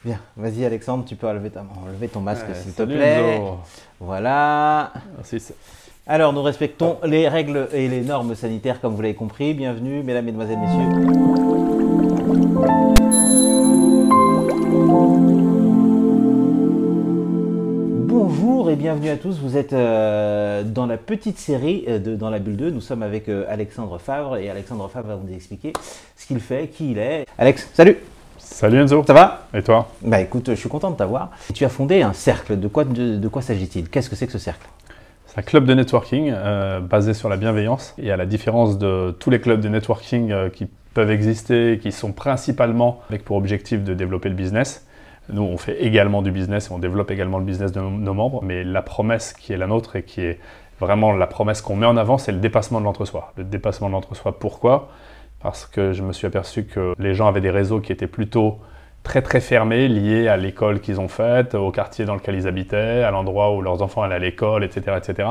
Bien, vas-y Alexandre, tu peux enlever ton masque s'il te Salut plaît. Enzo. Voilà. Merci. Alors, nous respectons les règles et les normes sanitaires comme vous l'avez compris. Bienvenue, mesdames, mesdemoiselles, messieurs. Bonjour et bienvenue à tous. Vous êtes dans la petite série de Dans la bulle 2. Nous sommes avec Alexandre Favre et Alexandre Favre va nous expliquer ce qu'il fait, qui il est. Alex, salut. Salut Enzo. Ça va? Et toi? Bah écoute, je suis content de t'avoir. Tu as fondé un cercle. De quoi s'agit-il? Qu'est-ce que c'est que ce cercle? C'est un club de networking basé sur la bienveillance. Et à la différence de tous les clubs de networking qui peuvent exister, qui sont principalement avec pour objectif de développer le business, nous on fait également du business et on développe également le business de nos membres. Mais la promesse qui est la nôtre et qui est vraiment la promesse qu'on met en avant, c'est le dépassement de l'entre-soi. Le dépassement de l'entre-soi, pourquoi? Parce que je me suis aperçu que les gens avaient des réseaux qui étaient plutôt très fermés, liés à l'école qu'ils ont faite, au quartier dans lequel ils habitaient, à l'endroit où leurs enfants allaient à l'école, etc., etc.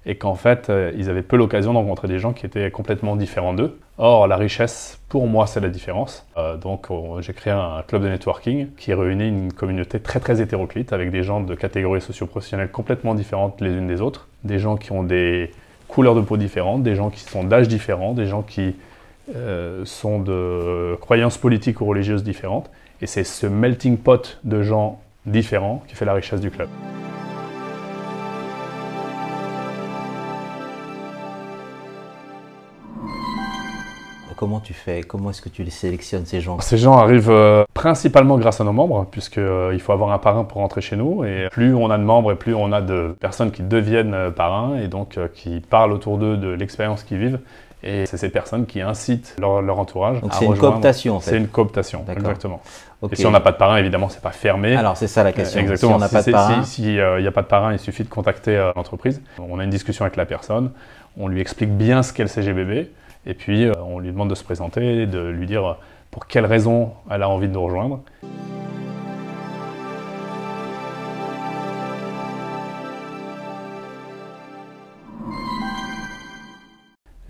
Et qu'en fait, ils avaient peu l'occasion de rencontrer des gens qui étaient complètement différents d'eux. Or, la richesse, pour moi, c'est la différence. Donc, j'ai créé un club de networking qui réunit une communauté très hétéroclite, avec des gens de catégories socio-professionnelles complètement différentes les unes des autres, des gens qui ont des couleurs de peau différentes, des gens qui sont d'âge différents, des gens qui sont de croyances politiques ou religieuses différentes. Et c'est ce melting pot de gens différents qui fait la richesse du club. Comment tu fais? Comment est-ce que tu les sélectionnes, ces gens? Ces gens arrivent principalement grâce à nos membres, puisqu'il faut avoir un parrain pour rentrer chez nous. Et plus on a de membres et plus on a de personnes qui deviennent parrains et donc qui parlent autour d'eux de l'expérience qu'ils vivent. Et c'est ces personnes qui incitent leur entourage. Donc c'est une cooptation en fait. C'est une cooptation, exactement. Okay. Et si on n'a pas de parrain, évidemment, c'est pas fermé. Alors c'est ça la question. Exactement. Si on n'a pas de parrain, s'il n'y a pas de parrain, il suffit de contacter l'entreprise. On a une discussion avec la personne, on lui explique bien ce qu'est le CGBB, et puis on lui demande de se présenter, de lui dire pour quelles raisons elle a envie de nous rejoindre.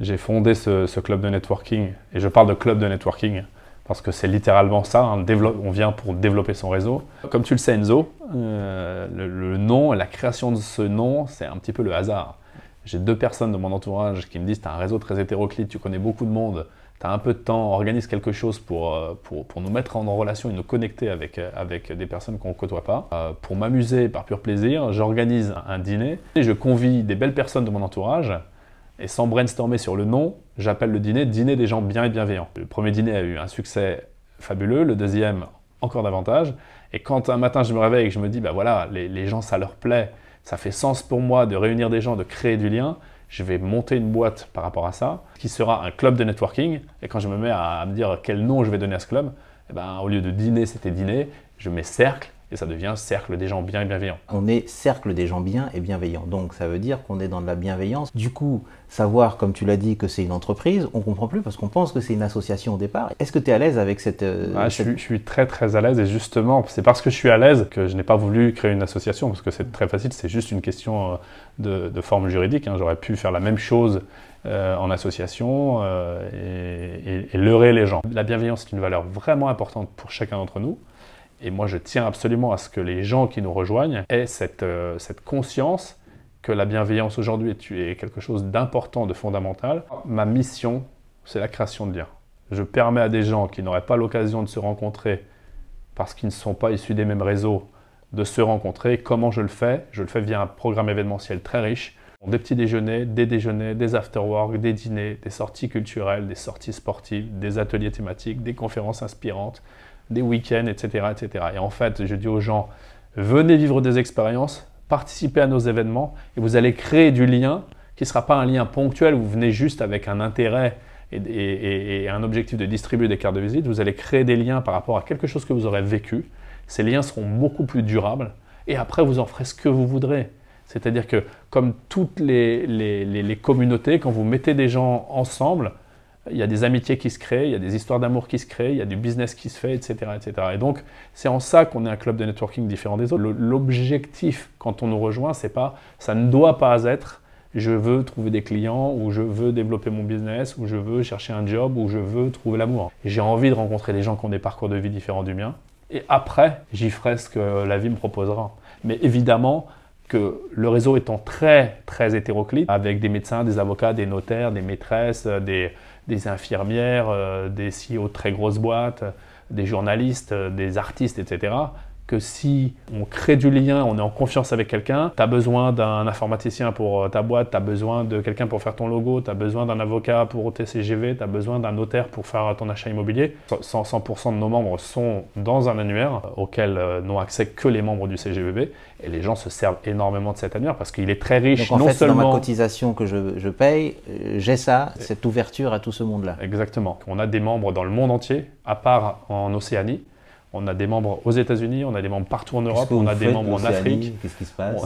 J'ai fondé ce club de networking, et je parle de club de networking parce que c'est littéralement ça, on vient pour développer son réseau. Comme tu le sais Enzo, le nom, la création de ce nom, c'est un petit peu le hasard. J'ai deux personnes de mon entourage qui me disent « tu as un réseau très hétéroclite, tu connais beaucoup de monde, tu as un peu de temps, organise quelque chose pour nous mettre en relation et nous connecter avec des personnes qu'on ne côtoie pas. Pour m'amuser par pur plaisir, j'organise un dîner et je convie des belles personnes de mon entourage. Et sans brainstormer sur le nom, j'appelle le dîner « Dîner des gens bien et bienveillants ». Le premier dîner a eu un succès fabuleux, le deuxième encore davantage. Et quand un matin je me réveille et que je me dis « bah voilà, les gens ça leur plaît, ça fait sens pour moi de réunir des gens, de créer du lien », je vais monter une boîte par rapport à ça, qui sera un club de networking. Et quand je me mets à me dire quel nom je vais donner à ce club, eh ben, au lieu de dîner, c'était dîner, je mets cercle. Et ça devient cercle des gens bien et bienveillants. On est cercle des gens bien et bienveillants. Donc ça veut dire qu'on est dans de la bienveillance. Du coup, savoir, comme tu l'as dit, que c'est une entreprise, on ne comprend plus parce qu'on pense que c'est une association au départ. Est-ce que tu es à l'aise avec cette... Je suis très à l'aise et justement, c'est parce que je suis à l'aise que je n'ai pas voulu créer une association parce que c'est très facile, c'est juste une question de forme juridique. J'aurais pu faire la même chose en association et leurrer les gens. La bienveillance est une valeur vraiment importante pour chacun d'entre nous. Et moi, je tiens absolument à ce que les gens qui nous rejoignent aient cette conscience que la bienveillance aujourd'hui est quelque chose d'important, de fondamental. Ma mission, c'est la création de liens. Je permets à des gens qui n'auraient pas l'occasion de se rencontrer parce qu'ils ne sont pas issus des mêmes réseaux, de se rencontrer. Comment je le fais? Je le fais via un programme événementiel très riche. Des petits déjeuners, des after-work, des dîners, des sorties culturelles, des sorties sportives, des ateliers thématiques, des conférences inspirantes, des week-ends, etc., etc. Et en fait, je dis aux gens, venez vivre des expériences, participez à nos événements et vous allez créer du lien qui ne sera pas un lien ponctuel où vous venez juste avec un intérêt et un objectif de distribuer des cartes de visite. Vous allez créer des liens par rapport à quelque chose que vous aurez vécu. Ces liens seront beaucoup plus durables et après, vous en ferez ce que vous voudrez. C'est-à-dire que comme toutes les communautés, quand vous mettez des gens ensemble, il y a des amitiés qui se créent, il y a des histoires d'amour qui se créent, il y a du business qui se fait, etc. etc. Et donc, c'est en ça qu'on est un club de networking différent des autres. L'objectif, quand on nous rejoint, c'est pas, ça ne doit pas être « je veux trouver des clients » ou « je veux développer mon business » ou « je veux chercher un job » ou « je veux trouver l'amour ». J'ai envie de rencontrer des gens qui ont des parcours de vie différents du mien et après, j'y ferai ce que la vie me proposera. Mais évidemment que le réseau étant très, très hétéroclite, avec des médecins, des avocats, des notaires, des maîtresses, des infirmières, des CEO de très grosses boîtes, des journalistes, des artistes, etc., que si on crée du lien, on est en confiance avec quelqu'un, tu as besoin d'un informaticien pour ta boîte, tu as besoin de quelqu'un pour faire ton logo, tu as besoin d'un avocat pour tes CGV, tu as besoin d'un notaire pour faire ton achat immobilier. 100% de nos membres sont dans un annuaire auquel n'ont accès que les membres du CGVB et les gens se servent énormément de cet annuaire parce qu'il est très riche. Donc en fait, seulement dans ma cotisation que je paye, j'ai cette ouverture à tout ce monde-là. Exactement. On a des membres dans le monde entier, à part en Océanie. On a des membres aux États-Unis, on a des membres partout en Europe, on a des membres en Afrique. Qu'est-ce qui se passe?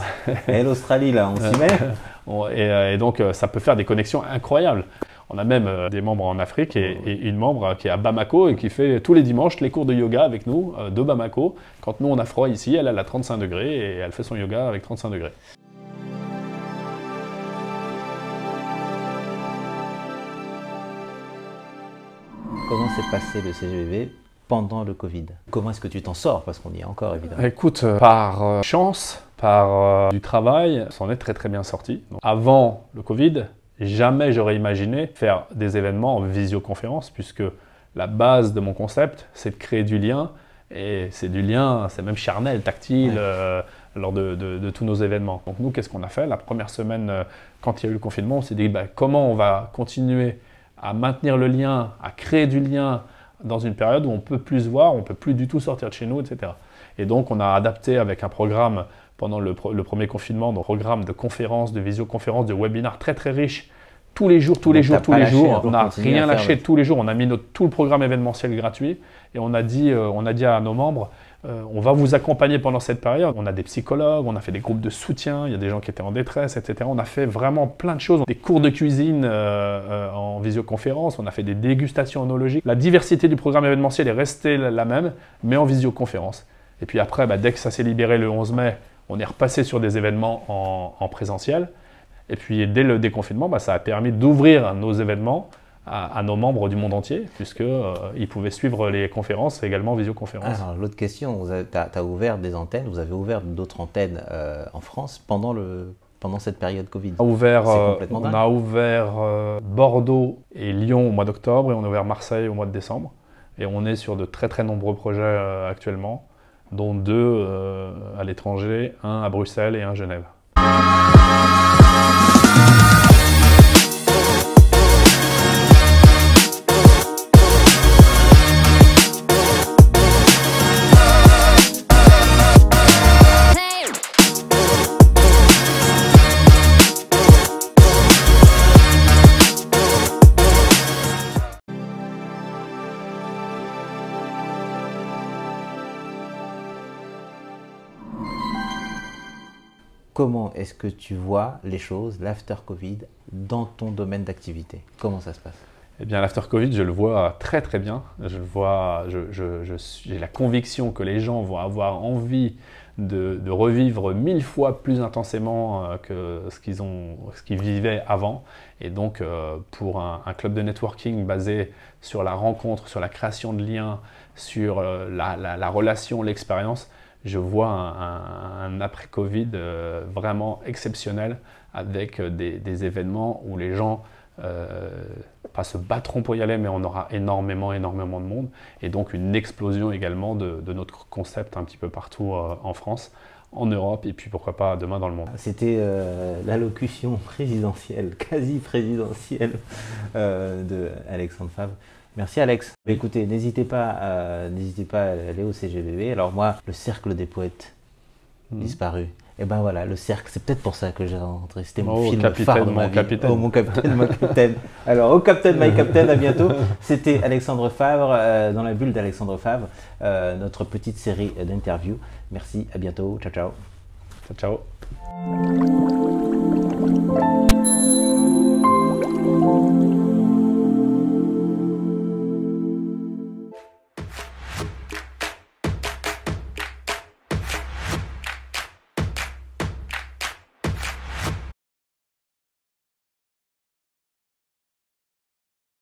Et l'Australie, là, on s'y met? Et donc, ça peut faire des connexions incroyables. On a même des membres en Afrique et une membre qui est à Bamako et qui fait tous les dimanches les cours de yoga avec nous de Bamako. Quand nous, on a froid ici, elle a 35 degrés et elle fait son yoga avec 35 degrés. Comment s'est passé le CGVB pendant le Covid? Comment est-ce que tu t'en sors? Parce qu'on y est encore, évidemment. Écoute, par chance, par du travail, on s'en est très très bien sorti. Donc, avant le Covid, jamais j'aurais imaginé faire des événements en visioconférence, puisque la base de mon concept, c'est de créer du lien, et c'est du lien, c'est même charnel, tactile, lors de tous nos événements. Donc nous, qu'est-ce qu'on a fait? La première semaine, quand il y a eu le confinement, on s'est dit comment on va continuer à maintenir le lien, à créer du lien, dans une période où on ne peut plus se voir, on ne peut plus du tout sortir de chez nous, etc. Et donc, on a adapté avec un programme pendant le premier confinement, un programme de conférences, de visioconférences, de webinaires très très riche, tous les jours. On n'a rien lâché tous les jours. On a mis tout le programme événementiel gratuit et on a dit à nos membres, on va vous accompagner pendant cette période. On a des psychologues, on a fait des groupes de soutien, il y a des gens qui étaient en détresse, etc. On a fait vraiment plein de choses. Des cours de cuisine en visioconférence, on a fait des dégustations onologiques. La diversité du programme événementiel est restée la même, mais en visioconférence. Et puis après, dès que ça s'est libéré le 11 mai, on est repassé sur des événements en présentiel. Et puis dès le déconfinement, ça a permis d'ouvrir nos événements à nos membres du monde entier, puisqu'ils pouvaient suivre les conférences également en visioconférence. Alors l'autre question, tu as ouvert des antennes, vous avez ouvert d'autres antennes en France pendant cette période Covid? On a ouvert Bordeaux et Lyon au mois d'octobre et on a ouvert Marseille au mois de décembre. Et on est sur de très très nombreux projets actuellement, dont 2 à l'étranger, un à Bruxelles et un à Genève. Comment est-ce que tu vois les choses, l'after-Covid, dans ton domaine d'activité? Comment ça se passe? Eh bien, l'after-Covid, je le vois très très bien. J'ai la conviction que les gens vont avoir envie de revivre 1000 fois plus intensément que ce qu'ils vivaient avant. Et donc, pour un club de networking basé sur la rencontre, sur la création de liens, sur la relation, l'expérience, je vois un après-Covid vraiment exceptionnel avec des événements où les gens pas se battront pour y aller, mais on aura énormément de monde. Et donc une explosion également de notre concept un petit peu partout en France, en Europe et puis pourquoi pas demain dans le monde. C'était l'allocution présidentielle, quasi présidentielle de Alexandre Favre. Merci Alex. Écoutez, n'hésitez pas à aller au CGVB. Alors moi, le cercle des poètes disparu. Et ben voilà, le cercle, c'est peut-être pour ça que j'ai rentré. C'était mon film phare de ma vie. Capitaine. Oh mon capitaine, mon capitaine. Alors au Captain, my captain, à bientôt. C'était Alexandre Favre, dans la bulle d'Alexandre Favre, notre petite série d'interviews. Merci, à bientôt. Ciao, ciao. Ciao, ciao.